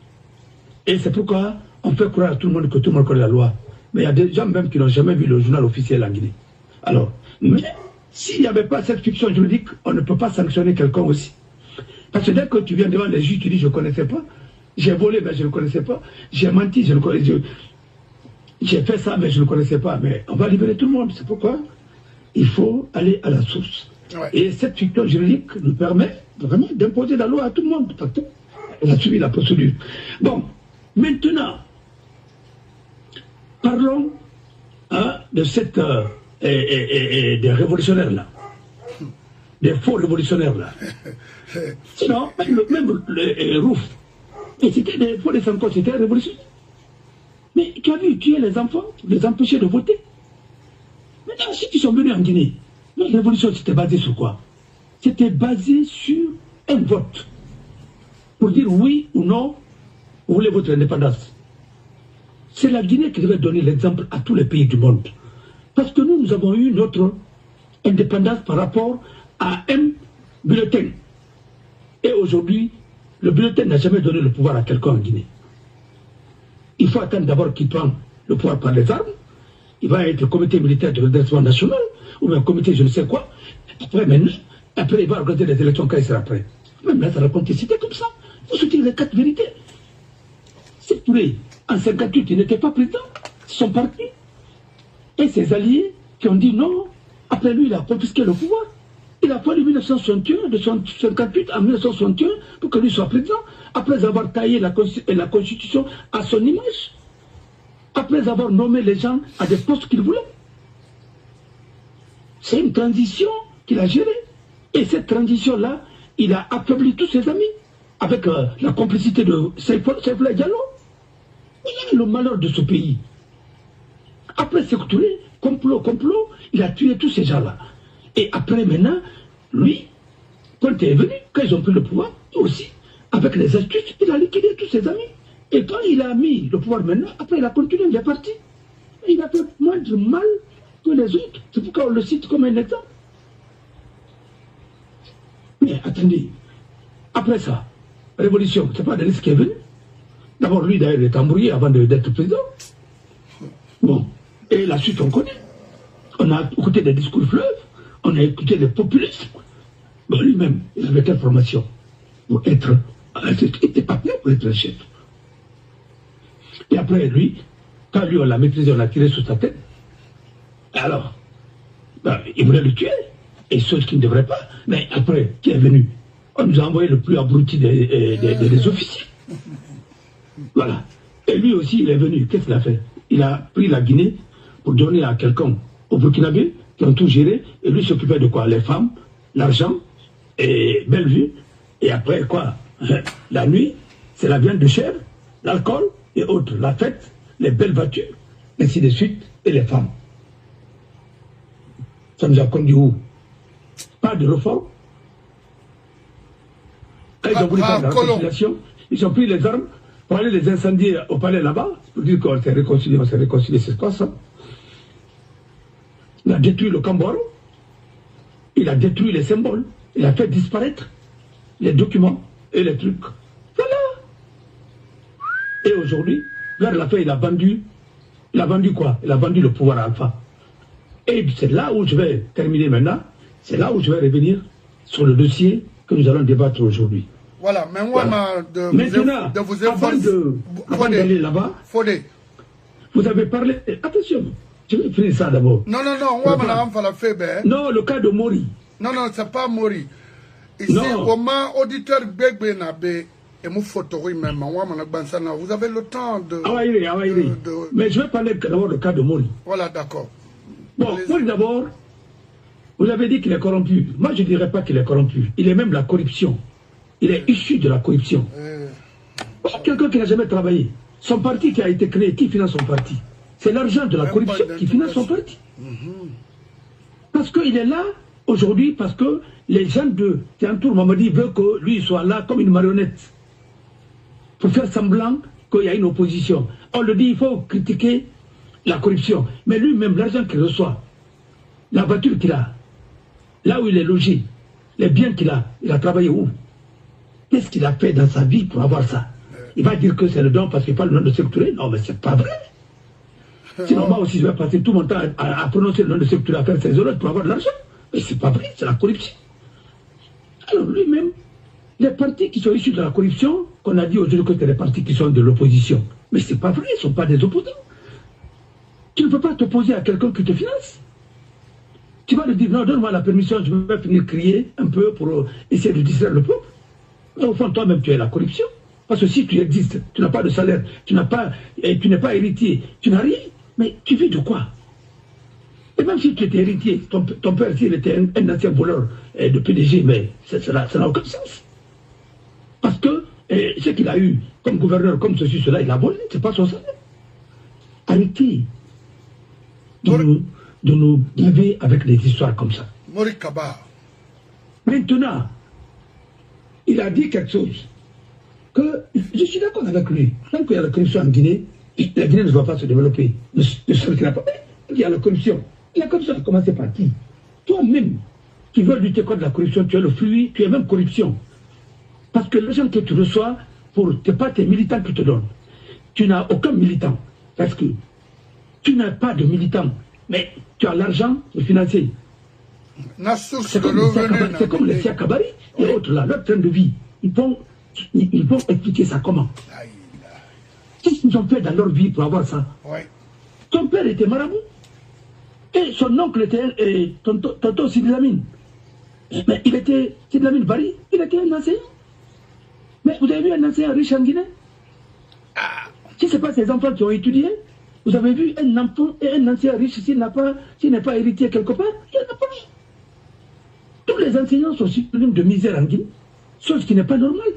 Et c'est pourquoi on fait croire à tout le monde que tout le monde connaît la loi. Mais il y a des gens même qui n'ont jamais vu le journal officiel en Guinée. Alors, mais s'il n'y avait pas cette fiction juridique, on ne peut pas sanctionner quelqu'un aussi. Parce que dès que tu viens devant les juges, tu dis je ne connaissais pas, j'ai volé, mais je ne connaissais pas, j'ai menti, je ne connaissais pas, j'ai fait ça, mais je ne connaissais pas. Mais on va libérer tout le monde. C'est pourquoi il faut aller à la source. Ouais. Et cette fiction juridique nous permet vraiment d'imposer la loi à tout le monde. Parce qu'on a suivi la procédure. Bon, maintenant, parlons de cette des révolutionnaires-là. Des faux révolutionnaires-là. Sinon, même les Rouf, c'était des faux des Sankos, c'était une révolution. Mais tu as vu tuer les enfants, les empêcher de voter. Maintenant, si ils sont venus en Guinée, la révolution c'était basé sur quoi? C'était basé sur un vote. Pour dire oui ou non, vous voulez votre indépendance. C'est la Guinée qui devait donner l'exemple à tous les pays du monde. Parce que nous avons eu notre indépendance par rapport à un bulletin. Et aujourd'hui, le bulletin n'a jamais donné le pouvoir à quelqu'un en Guinée. Il faut attendre d'abord qu'il prenne le pouvoir par les armes. Il va être le comité militaire de redressement national, ou bien un comité je ne sais quoi. Après, maintenant, après il va organiser les élections quand il sera prêt. Même là, ça raconte des cités comme ça. Il faut se dire les 4 vérités. C'est Touré, en 58, il n'était pas président. Ils sont partis. Et ses alliés qui ont dit non, après lui, il a confisqué le pouvoir. Il a fallu 1961, de 1958 à 1961 pour que lui soit président, après avoir taillé la Constitution à son image, après avoir nommé les gens à des postes qu'il voulait. C'est une transition qu'il a gérée. Et cette transition-là, il a affaibli tous ses amis, avec la complicité de Saïfoula Diallo. Voilà le malheur de ce pays. Après Sékou Touré, complot, il a tué tous ces gens-là. Et après, maintenant, lui, quand il est venu, quand ils ont pris le pouvoir, aussi, avec les astuces, il a liquidé tous ses amis. Et quand il a mis le pouvoir maintenant, après il a continué, il est parti. Et il a fait moins de mal que les autres. C'est pourquoi on le cite comme un exemple. Mais attendez, après ça, révolution, c'est pas Denis qui est venu. D'abord, lui, d'ailleurs, il est embrouillé avant d'être président. Bon, et la suite, on connaît. On a écouté des discours fleuves, on a écouté les populistes. Bon, lui-même, il avait quelle formation pour être. Il n'était pas prêt pour être un chef. Et après, lui, quand lui, on l'a maîtrisé, on l'a tiré sur sa tête. Alors, ben, il voulait le tuer, et chose qu'il ne devrait pas. Mais après, qui est venu? On nous a envoyé le plus abruti des officiers. Voilà. Et lui aussi, il est venu. Qu'est-ce qu'il a fait? Il a pris la Guinée pour donner à quelqu'un au Burkinabé, qui ont tout géré, et lui s'occupait de quoi? Les femmes, l'argent, et belle vue, et après quoi? La nuit, c'est la viande de chèvre, l'alcool, et autres, la fête, les belles voitures, ainsi de suite, et les femmes. Ça nous a conduit où? Pas de réforme. Quand ils ont voulu faire la réconciliation, ils ont pris les armes pour aller les incendier au palais là-bas, pour dire qu'on s'est réconcilié, c'est quoi ça? Il a détruit le Camboro, il a détruit les symboles, il a fait disparaître les documents et les trucs. Voilà. Et aujourd'hui, vers la fin, il a vendu quoi? Il a vendu le pouvoir alpha. Et c'est là où je vais terminer maintenant, c'est là où je vais revenir sur le dossier que nous allons débattre aujourd'hui. Voilà, mais moi, voilà. Maintenant, de vous avant d'aller là-bas, vous avez parlé, attention, je vais finir ça d'abord. Non, non, le cas de Mori. Non, c'est pas Mori. Ici, au moins, auditeur Begbe Nabe, et mon photo, même, vous avez le temps de... Mais je vais parler d'abord du cas de Mori. Voilà, d'accord. Bon, Mori d'abord, vous avez dit qu'il est corrompu. Moi, je ne dirais pas qu'il est corrompu. Il est même la corruption. Il est issu de la corruption. Quelqu'un qui n'a jamais travaillé. Son parti qui a été créé, qui finance son parti? C'est l'argent de la corruption qui finance son parti. Parce qu'il est là aujourd'hui parce que les gens de Tiantour Mamadi veulent que lui soit là comme une marionnette pour faire semblant qu'il y a une opposition. On le dit, il faut critiquer la corruption. Mais lui-même, l'argent qu'il reçoit, la voiture qu'il a, là où il est logé, les biens qu'il a, il a travaillé où? Qu'est-ce qu'il a fait dans sa vie pour avoir ça? Il va dire que c'est le don parce qu'il parle le nom de Sékou. Non, mais c'est pas vrai. Sinon, moi aussi, je vais passer tout mon temps à prononcer le nom de Sékou, à faire ses honneurs pour avoir de l'argent. Mais c'est pas vrai, c'est la corruption. Alors lui-même, les partis qui sont issus de la corruption, qu'on a dit aujourd'hui que c'est les partis qui sont de l'opposition. Mais c'est pas vrai, ils ne sont pas des opposants. Tu ne peux pas t'opposer à quelqu'un qui te finance. Tu vas lui dire, non, donne-moi la permission, je vais venir crier un peu pour essayer de distraire le peuple. Mais au fond, toi-même, tu es la corruption. Parce que si tu existes, tu n'as pas de salaire, tu n'es pas héritier, tu n'as rien, mais tu vis de quoi? Et même si tu étais héritier, ton père, s'il était un ancien voleur de PDG, mais ça n'a aucun sens. Parce que ce qu'il a eu comme gouverneur, comme ceci, cela, il a volé, ce n'est pas son salaire. Arrêtez de nous gaver avec des histoires comme ça. Morikaba. Maintenant, il a dit quelque chose que je suis d'accord avec lui. Tant qu'il y a la corruption en Guinée, la Guinée ne va pas se développer. Le seul qui n'a pas. Il y a la corruption. La corruption a commencé par qui? Toi-même, qui veux lutter contre la corruption, tu es le fruit, tu es même corruption. Parce que l'argent que tu reçois, ce n'est pas tes militants qui te donnent. Tu n'as aucun militant. Parce que tu n'as pas de militant. Mais tu as l'argent pour financer. C'est comme les Siakabari et autres là, leur train de vie. Ils vont expliquer ça comment? Qu'est-ce qu'ils ont fait dans leur vie pour avoir ça? Ton père était marabout. Et son oncle était tonton Sidlamine. Mais il était Sidlamine Bari, il était un enseignant. Mais vous avez vu un enseignant riche en Guinée? Si ce n'est pas ses enfants qui ont étudié, vous avez vu un enfant et un enseignant riche s'il n'est pas héritier quelque part? Il n'y en a pas. Tous les enseignants sont synonymes de misère en Guinée, chose qui n'est pas normale.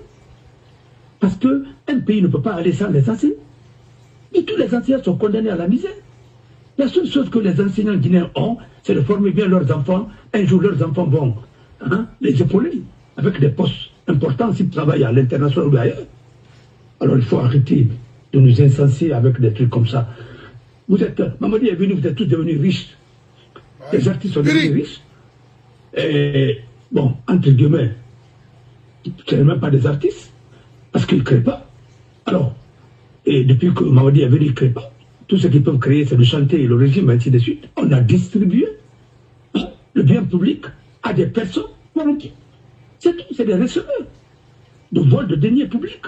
Parce qu'un pays ne peut pas aller sans les enseignants. Et tous les enseignants sont condamnés à la misère. La seule chose que les enseignants guinéens ont, c'est de former bien leurs enfants. Un jour, leurs enfants vont les épauler avec des postes importants s'ils travaillent à l'international ou ailleurs. Alors il faut arrêter de nous incenser avec des trucs comme ça. Mamadi est venu, vous êtes tous devenus riches. Les artistes sont devenus riches. Et bon, entre guillemets, ce n'est même pas des artistes, parce qu'ils ne créent pas. Alors, et depuis que Mamadi est venu, ils ne créent pas. Tout ce qu'ils peuvent créer, c'est de chanter le régime, ainsi de suite. On a distribué le bien public à des personnes volontiers. C'est tout, c'est des receveurs de vol de deniers publics.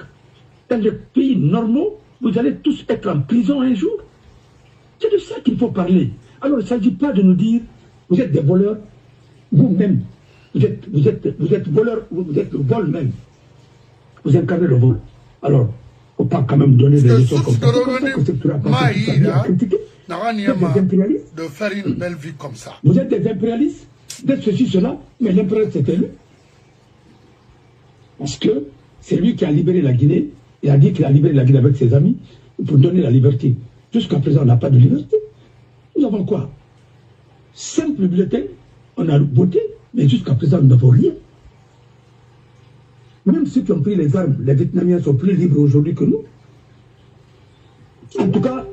Dans les pays normaux, vous allez tous être en prison un jour. C'est de ça qu'il faut parler. Alors, il ne s'agit pas de nous dire, vous êtes des voleurs, vous-même, vous êtes voleurs, vous êtes le vol même. Vous incarnez le vol. Alors, il ne faut pas quand même donner des leçons comme ça. De faire une belle vie comme ça. Vous êtes des impérialistes, d'être ceci, cela, mais l'impérialiste c'était lui. Parce que c'est lui qui a libéré la Guinée. Il a dit qu'il a libéré la Guinée avec ses amis pour donner la liberté. Jusqu'à présent, on n'a pas de liberté. Nous avons quoi? Simple bulletin, on a voté, mais jusqu'à présent, nous n'avons rien. Même ceux qui ont pris les armes, les Vietnamiens sont plus libres aujourd'hui que nous. En tout cas,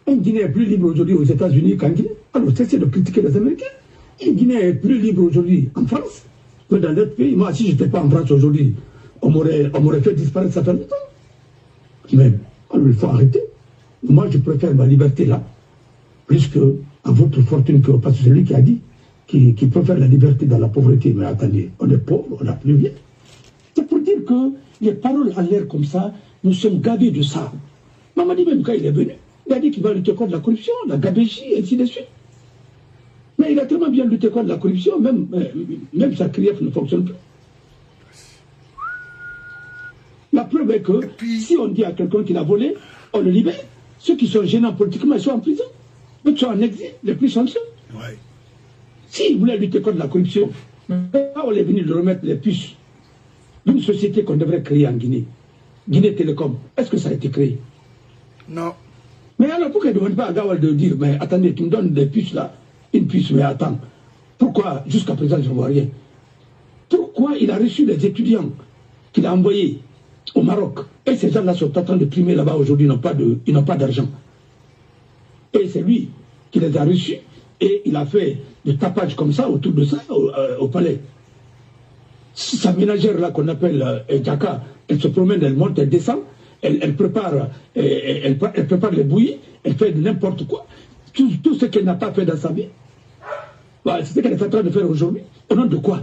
un Guinéen est plus libre aujourd'hui aux États-Unis qu'en Guinée. Alors, cessez de critiquer les Américains. Un Guinéen est plus libre aujourd'hui en France que dans d'autres pays. Moi, si je n'étais pas en France aujourd'hui, on m'aurait fait disparaître ça fait longtemps. Mais alors, il faut arrêter. Moi, je préfère ma liberté là, plus que à votre fortune, parce que c'est lui qui a dit qui préfère la liberté dans la pauvreté. Mais attendez, on est pauvre, on n'a plus rien. C'est pour dire que les paroles en l'air comme ça, nous sommes gavés de ça. Mamadi, même quand il est venu, il a dit qu'il va lutter contre la corruption, la gabégie, et ainsi de suite. Mais il a tellement bien lutté contre la corruption, même sa CRIEF ne fonctionne plus. La preuve est que si on dit à quelqu'un qu'il a volé, on le libère. Ceux qui sont gênants politiquement, ils sont en prison. D'autres sont en exil, les plus chanceux. Ouais. S'il voulait lutter contre la corruption, on est venu de remettre les puces d'une société qu'on devrait créer en Guinée. Guinée Télécom, est-ce que ça a été créé? Non. Mais alors pourquoi il ne demande pas à Gawal de dire, mais attendez, tu me donnes des puces là, une puce, mais attends, Pourquoi, jusqu'à présent, je ne vois rien? Pourquoi il a reçu les étudiants qu'il a envoyés au Maroc? Et ces gens-là sont en train de primer là-bas aujourd'hui, ils n'ont pas d'argent. Et c'est lui qui les a reçus et il a fait de tapage comme ça autour de ça au palais. Sa ménagère là qu'on appelle Djaka, elle se promène, elle monte, elle descend, elle prépare les bouillies, elle fait n'importe quoi. Tout ce qu'elle n'a pas fait dans sa vie, c'est ce qu'elle est en train de faire aujourd'hui. Au nom de quoi?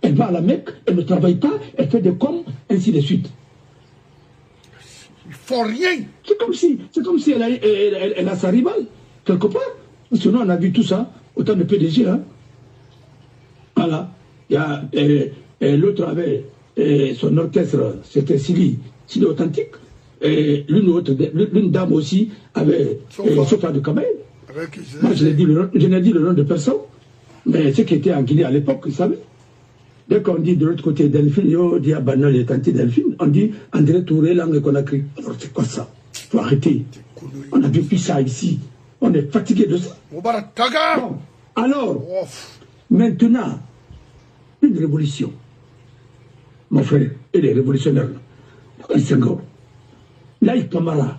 Elle va à la Mecque, elle ne travaille pas, elle fait des coms, ainsi de suite. Il faut rien. C'est comme si elle a sa rivale, quelque part. Sinon, on a vu tout ça, autant de PDG. Hein. Voilà. L'autre avait son orchestre, c'était Sili Authentique. Et l'une dame aussi avait Sofa de Kamel. Moi, je n'ai dit le nom de personne. Mais ceux qui étaient en Guinée à l'époque, ils savaient. Dès qu'on dit de l'autre côté Delphine, on dit Banal et Tanti Delphine, on dit André Touré, langue Conakry. Alors c'est quoi ça? Il faut arrêter. On a vu ça ici. On est fatigué de ça. Bon, alors, maintenant, une révolution. Mon frère, et les révolutionnaires, Laye Camara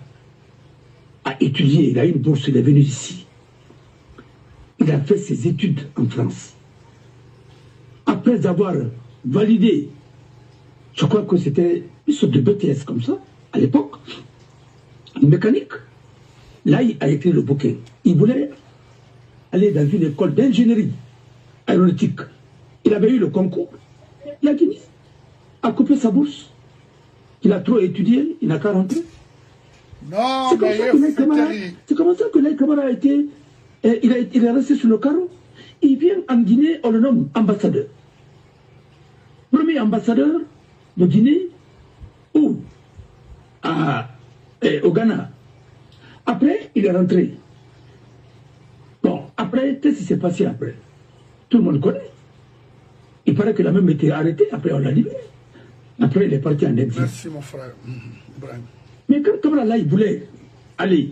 a étudié, il a eu une bourse, il est venu ici. Il a fait ses études en France. Après avoir validé, je crois que c'était une sorte de BTS comme ça, à l'époque, une mécanique. Là, il a écrit le bouquin. Il voulait aller dans une école d'ingénierie aéronautique. Il avait eu le concours. La Guinée a coupé sa bourse. Il a trop étudié, il n'a qu'à rentrer. Non, c'est comme ça que Laye Camara a été. Il est resté sur le carreau. Il vient en Guinée, on le nomme ambassadeur. Premier ambassadeur de Guinée ou au Ghana. Après, il est rentré. Bon, après, qu'est-ce qui s'est passé après? Tout le monde connaît. Il paraît qu'il a même été arrêté, après on l'a libéré. Après, il est parti en exil. Merci, mon frère. Ibrahim. Mais quand Camara là, il voulait aller,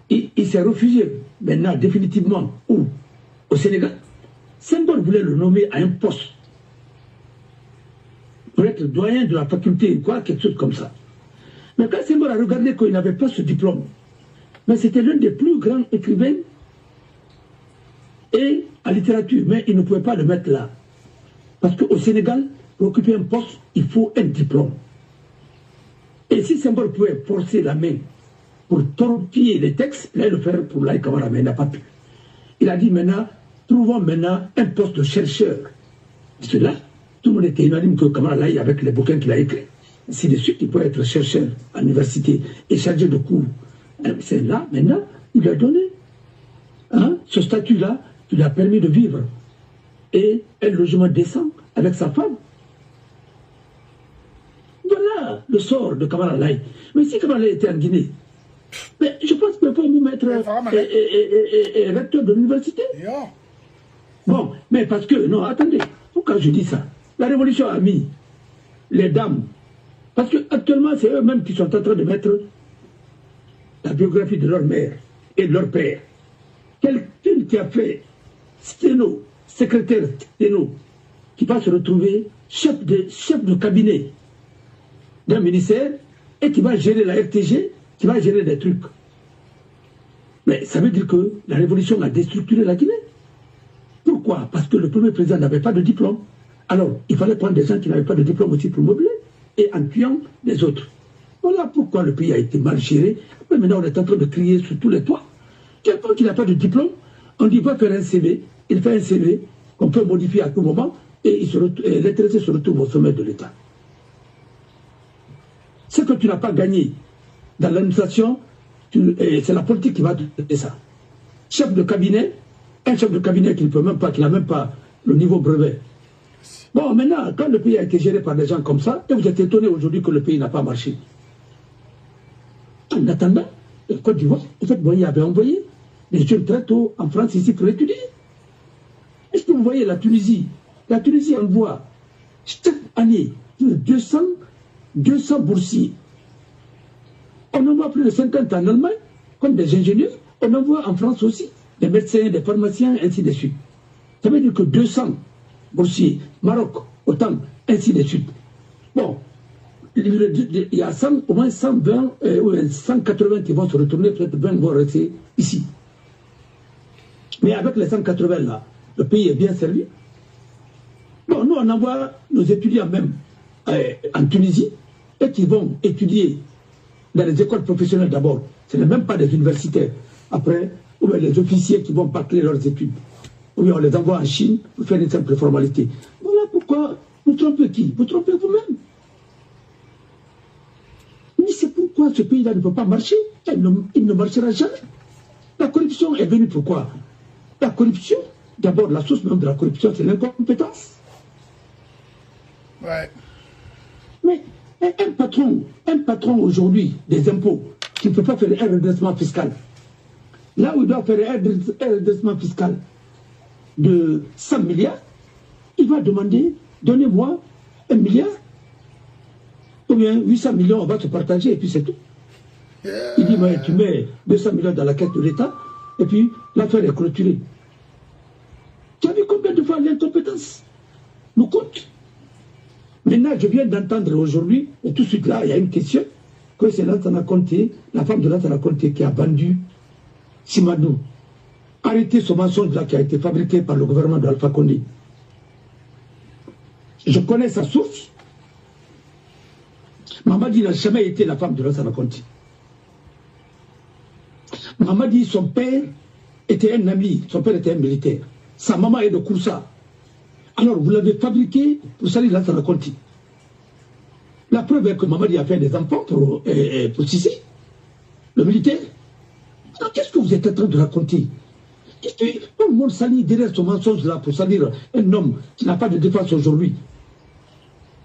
il s'est réfugié maintenant, définitivement, où? Au Sénégal. Senghor voulait le nommer à un poste pour être doyen de la faculté, quoi, quelque chose comme ça. Mais quand Senghor a regardé qu'il n'avait pas ce diplôme, mais c'était l'un des plus grands écrivains et en littérature, mais il ne pouvait pas le mettre là. Parce qu'au Sénégal, pour occuper un poste, il faut un diplôme. Et si Senghor pouvait forcer la main pour torpiller les textes, il allait le faire pour Laye Camara, mais il n'a pas pu. Il a dit maintenant, trouvons maintenant un poste de chercheur. Parce que là, tout le monde était unanime que Camara Laye, avec les bouquins qu'il a écrits, ainsi de suite, il peut être chercheur à l'université et chargé de cours. C'est là, maintenant, il lui a donné ce statut-là qui lui a permis de vivre. Et un logement décent avec sa femme. Voilà le sort de Camara Laye. Mais si Camara Laye était en Guinée, mais je pense qu'il faut nous mettre recteur de l'université. Bon, mais parce que, non, attendez, pourquoi je dis ça? La révolution a mis les dames, parce qu'actuellement, c'est eux-mêmes qui sont en train de mettre la biographie de leur mère et de leur père. Quelqu'un qui a fait sténo, secrétaire sténo, qui va se retrouver chef de cabinet d'un ministère et qui va gérer la RTG, qui va gérer des trucs. Mais ça veut dire que la révolution a déstructuré la Guinée. Pourquoi? Parce que le premier président n'avait pas de diplôme. Alors, il fallait prendre des gens qui n'avaient pas de diplôme aussi pour meubler et en tuant les autres. Voilà pourquoi le pays a été mal géré. Après, maintenant, on est en train de crier sur tous les toits. Quelqu'un qui n'a pas de diplôme, on dit va faire un CV. Il fait un CV qu'on peut modifier à tout moment et l'intéressé se retrouve au sommet de l'État. Ce que tu n'as pas gagné dans l'administration, c'est la politique qui va te donner ça. Chef de cabinet, un chef de cabinet qui ne peut même pas, qui n'a même pas le niveau brevet. Bon, maintenant, quand le pays a été géré par des gens comme ça, et vous êtes étonné aujourd'hui que le pays n'a pas marché. En attendant, la Côte d'Ivoire, en fait, Boigny avait envoyé des jeunes très tôt en France ici pour étudier. Est-ce que vous voyez la Tunisie? La Tunisie envoie chaque année 200 boursiers. On envoie plus de 50 en Allemagne, comme des ingénieurs. On envoie en France aussi des médecins, des pharmaciens, ainsi de suite. Ça veut dire que 200 boursiers, Maroc, autant, ainsi de suite. Bon, il y a au moins 120 ou 180 qui vont se retourner, peut-être 20 vont rester ici. Mais avec les 180 là, le pays est bien servi. Bon, nous on envoie nos étudiants même en Tunisie et qui vont étudier dans les écoles professionnelles d'abord. Ce n'est même pas des universitaires. Après, ou bien les officiers qui vont bâcler leurs études. Ou bien on les envoie en Chine pour faire une simple formalité. Voilà pourquoi vous trompez qui? Vous trompez vous-même. Mais c'est pourquoi ce pays-là ne peut pas marcher. Il ne marchera jamais. La corruption est venue pourquoi? La corruption, d'abord la source même de la corruption, c'est l'incompétence. Ouais. Mais un patron aujourd'hui des impôts qui ne peut pas faire un redressement fiscal, là où il doit faire un redressement fiscal de 100 milliards, il va demander, donnez-moi 1 milliard, ou bien 800 millions, on va se partager et puis c'est tout. Il dit, mais tu mets 200 millions dans la caisse de l'État et puis l'affaire est clôturée. Tu as vu combien de fois l'incompétence nous coûte? Maintenant, je viens d'entendre aujourd'hui, et tout de suite là, il y a une question, que c'est Lansana Conté, la femme de Lansana Conté qui a vendu Simadou. Arrêtez ce mensonge là qui a été fabriqué par le gouvernement d'Alpha Condé. Je connais sa source. Mamadi n'a jamais été la femme de Lansana Conté. Mamadi, son père était un ami, son père était un militaire. Sa maman est de Koussa. Alors, vous l'avez fabriqué pour salir Lansana Conté. La preuve est que Mamadi a fait des enfants pour Sissi, le militaire. Alors, qu'est-ce que vous êtes en train de raconter? Tout le monde salit derrière ce mensonge-là pour salir un homme qui n'a pas de défense aujourd'hui.